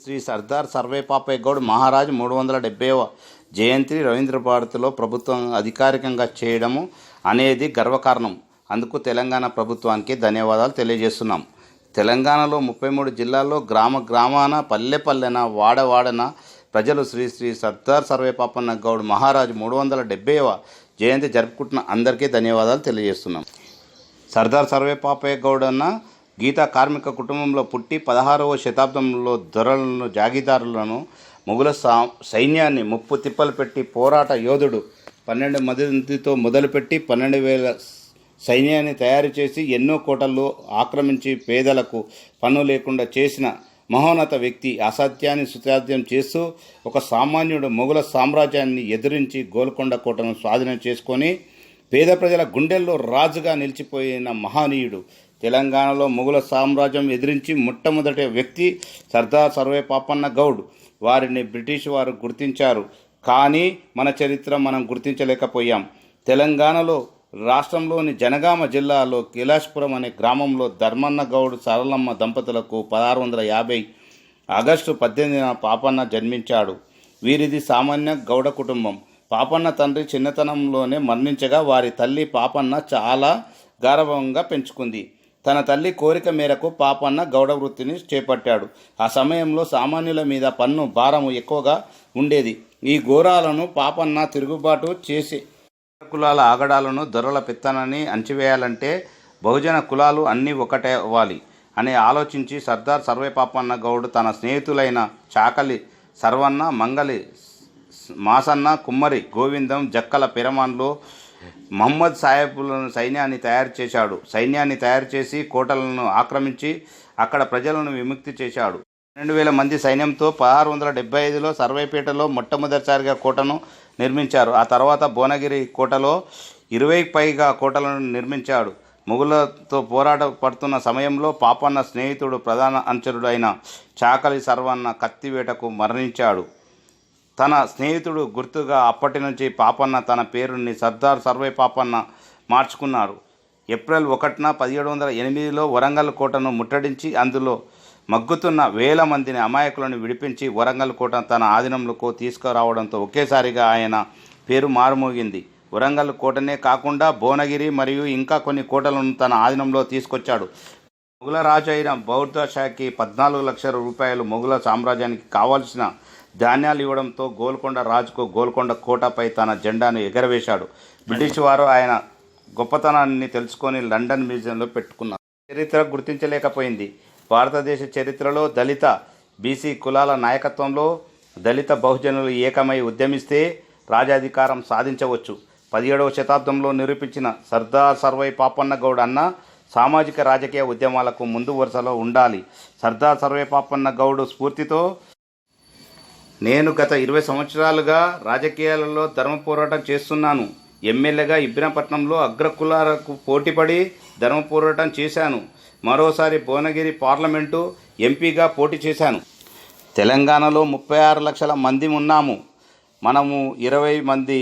శ్రీ సర్దార్ సర్వేపాపయ్య గౌడ్ మహారాజ్ 370వ జయంతి రవీంద్ర భారతిలో ప్రభుత్వం అధికారికంగా చేయడము అనేది గర్వకారణం. అందుకు తెలంగాణ ప్రభుత్వానికి ధన్యవాదాలు తెలియజేస్తున్నాం. తెలంగాణలో 33 జిల్లాల్లో గ్రామ గ్రామాన పల్లె పల్లెన వాడవాడన ప్రజలు శ్రీ సర్దార్ సర్వేపాపన్న గౌడ్ మహారాజ్ 370వ జయంతి జరుపుకుంటున్న అందరికీ ధన్యవాదాలు తెలియజేస్తున్నాం. సర్దార్ సర్వేపాపయ్య గౌడ్ అన్న గీతా కార్మిక కుటుంబంలో పుట్టి 16వ శతాబ్దంలో దొరలను జాగీదారులను మొఘల సైన్యాన్ని ముప్పు తిప్పలు పెట్టి పోరాట యోధుడు. 12 మందితో మొదలుపెట్టి 12,000 సైన్యాన్ని తయారు చేసి ఎన్నో కోటలు ఆక్రమించి పేదలకు పన్ను లేకుండా చేసిన మహోన్నత వ్యక్తి. అసత్యాన్ని సుసాధ్యం చేస్తూ ఒక సామాన్యుడు మొఘల సామ్రాజ్యాన్ని ఎదిరించి గోల్కొండ కోటను స్వాధీనం చేసుకొని పేద ప్రజల గుండెల్లో రాజుగా నిలిచిపోయిన మహనీయుడు. తెలంగాణలో మొఘల సామ్రాజ్యం ఎదిరించి మొట్టమొదటి వ్యక్తి సర్దార్ సర్వేపాపన్న గౌడ్. వారిని బ్రిటిష్ వారు గుర్తించారు, కానీ మన చరిత్ర మనం గుర్తించలేకపోయాం. తెలంగాణలో రాష్ట్రంలోని జనగామ జిల్లాలో కైలాసపురం అనే గ్రామంలో ధర్మన్న గౌడ్ సరళమ్మ దంపతులకు 1650 ఆగస్టు 18న పాపన్న జన్మించాడు. వీరిది సామాన్య గౌడ కుటుంబం. పాపన్న తండ్రి చిన్నతనంలోనే మరణించగా వారి తల్లి పాపన్న చాలా గారవంగా పెంచుకుంది. తన తల్లి కోరిక మేరకు పాపన్న గౌడ వృత్తిని చేపట్టాడు. ఆ సమయంలో సామాన్యుల మీద పన్ను భారము ఎక్కువగా ఉండేది. ఈ ఘోరాలను పాపన్న తిరుగుబాటు చేసి కులాల ఆగడాలను దొరల పెత్తనని అణచివేయాలంటే బహుజన కులాలు అన్నీ ఒకటే అవ్వాలి అని ఆలోచించి సర్దార్ సర్వేపాపన్న గౌడ్ తన స్నేహితులైన చాకలి సర్వన్న, మంగలి మాసన్న, కుమ్మరి గోవిందం, జక్కల పెరమాన్లు మహమ్మద్ సాహెబులను సైన్యాన్ని తయారు చేసి కోటలను ఆక్రమించి అక్కడ ప్రజలను విముక్తి చేశాడు. 12,000 మంది సైన్యంతో 1675లో సర్వేపేటలో మొట్టమొదటిసారిగా కోటను నిర్మించారు. ఆ తర్వాత భువనగిరి కోటలో 20కి పైగా కోటలను నిర్మించాడు. మొఘలులతో పోరాట పడుతున్న సమయంలో పాపన్న స్నేహితుడు ప్రధాన అనుచరుడు అయిన చాకలి సర్వన్న కత్తివేటకు మరణించాడు. తన స్నేహితుడు గుర్తుగా అప్పటి నుంచి పాపన్న తన పేరుని సర్దార్ సర్వేపాపన్న మార్చుకున్నాడు. ఏప్రిల్ 1న 1708లో వరంగల్ కోటను ముట్టడించి అందులో మగ్గుతున్న వేల మందిని అమాయకులను విడిపించి వరంగల్ కోట తన ఆధీనంలోకి తీసుకురావడంతో ఒకేసారిగా ఆయన పేరు మారుమోగింది. వరంగల్ కోటనే కాకుండా భువనగిరి మరియు ఇంకా కొన్ని కోటలను తన ఆధీనంలో తీసుకొచ్చాడు. మొఘల రాజు అయిన బౌద్ధ షాకి 14 లక్షల రూపాయలు మొఘల సామ్రాజ్యానికి కావాల్సిన ధాన్యాలు ఇవ్వడంతో గోల్కొండ రాజుకు గోల్కొండ కోటపై తన జెండాను ఎగరవేశాడు. బ్రిటిష్ వారు ఆయన గొప్పతనాన్ని తెలుసుకొని లండన్ మ్యూజియంలో పెట్టుకున్నారు. చరిత్ర గుర్తించలేకపోయింది. భారతదేశ చరిత్రలో దళిత బీసీ కులాల నాయకత్వంలో దళిత బహుజనులు ఏకమై ఉద్యమిస్తే రాజాధికారం సాధించవచ్చు. 17వ శతాబ్దంలో నిరూపించిన సర్దార్ సర్వేపాపన్న గౌడ్ అన్న సామాజిక రాజకీయ ఉద్యమాలకు ముందు వరుసలో ఉండాలి. సర్దార్ సర్వేపాపన్న గౌడ్ స్ఫూర్తితో నేను గత 20 సంవత్సరాలుగా రాజకీయాలలో ధర్మ పోరాటం చేస్తున్నాను. ఎమ్మెల్యేగా ఇబ్రహీంపట్నంలో అగ్రకులాలకు పోటీపడి ధర్మ పోరాటం చేశాను. మరోసారి భువనగిరి పార్లమెంటు ఎంపీగా పోటీ చేశాను. తెలంగాణలో 36 లక్షల మంది ఉన్నాము. మనము 20 మంది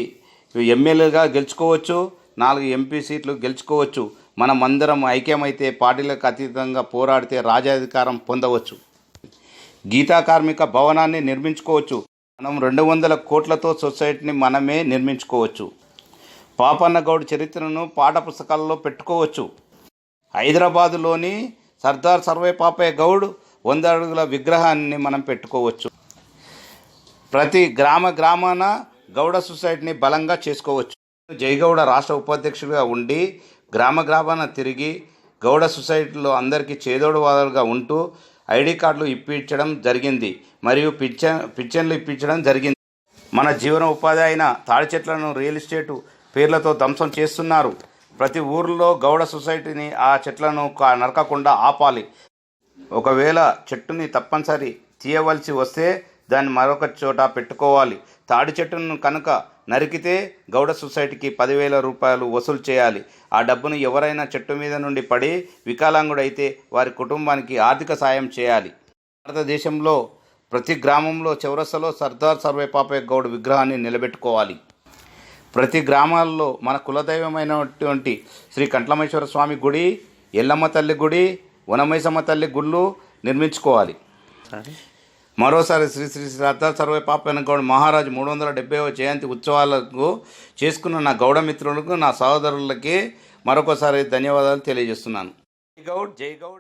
ఎమ్మెల్యేగా గెలుచుకోవచ్చు, 4 ఎంపీ సీట్లు గెలుచుకోవచ్చు. మనమందరం ఐక్యమైతే పార్టీలకు అతీతంగా పోరాడితే రాజ్యాధికారం పొందవచ్చు. గీతా కార్మిక భవనాన్ని నిర్మించుకోవచ్చు. మనం 200 కోట్లతో సొసైటీని మనమే నిర్మించుకోవచ్చు. పాపన్న గౌడ్ చరిత్రను పాఠ పుస్తకాల్లో పెట్టుకోవచ్చు. హైదరాబాదులోని సర్దార్ సర్వేపాపయ్య గౌడ్ 100 అడుగుల విగ్రహాన్ని మనం పెట్టుకోవచ్చు. ప్రతి గ్రామాన గౌడ సొసైటీని బలంగా చేసుకోవచ్చు. జయగౌడ రాష్ట్ర ఉపాధ్యక్షుడిగా ఉండి గ్రామాన తిరిగి గౌడ సొసైటీలో అందరికీ చేదోడువాదులుగా ఉంటూ ఐడి కార్డులు ఇప్పించడం జరిగింది మరియు పింఛన్లు ఇప్పించడం జరిగింది. మన జీవన ఉపాధి అయిన తాడి చెట్లను రియల్ ఎస్టేటు పేర్లతో ధ్వంసం చేస్తున్నారు. ప్రతి ఊరిలో గౌడ సొసైటీని ఆ చెట్లను నరకకుండా ఆపాలి. ఒకవేళ చెట్టుని తప్పనిసరి తీయవలసి వస్తే దాన్ని మరొక చోట పెట్టుకోవాలి. తాడి చెట్టును కనుక నరికితే గౌడ సొసైటీకి 10,000 రూపాయలు వసూలు చేయాలి. ఆ డబ్బును ఎవరైనా చెట్టు మీద నుండి పడి వికలాంగుడైతే వారి కుటుంబానికి ఆర్థిక సాయం చేయాలి. భారతదేశంలో ప్రతి గ్రామంలో చౌరస్తాలో సర్దార్ సర్వేపాపయ్య గౌడ్ విగ్రహాన్ని నిలబెట్టుకోవాలి. ప్రతి గ్రామాల్లో మన కులదైవమైనటువంటి శ్రీ కంట్లమేశ్వర స్వామి గుడి, ఎల్లమ్మ తల్లి గుడి, వనమైసమ్మ తల్లి గుళ్ళు నిర్మించుకోవాలి. మరోసారి శ్రీ శ్రీ శ్రీ అత్తా సర్వే పాపైన గౌడ్ మహారాజ్ 370వ జయంతి ఉత్సవాలకు చేసుకున్న నా గౌడ మిత్రులకు, నా సహోదరులకి మరొకసారి ధన్యవాదాలు తెలియజేస్తున్నాను. జై గౌడ్, జై గౌడ్.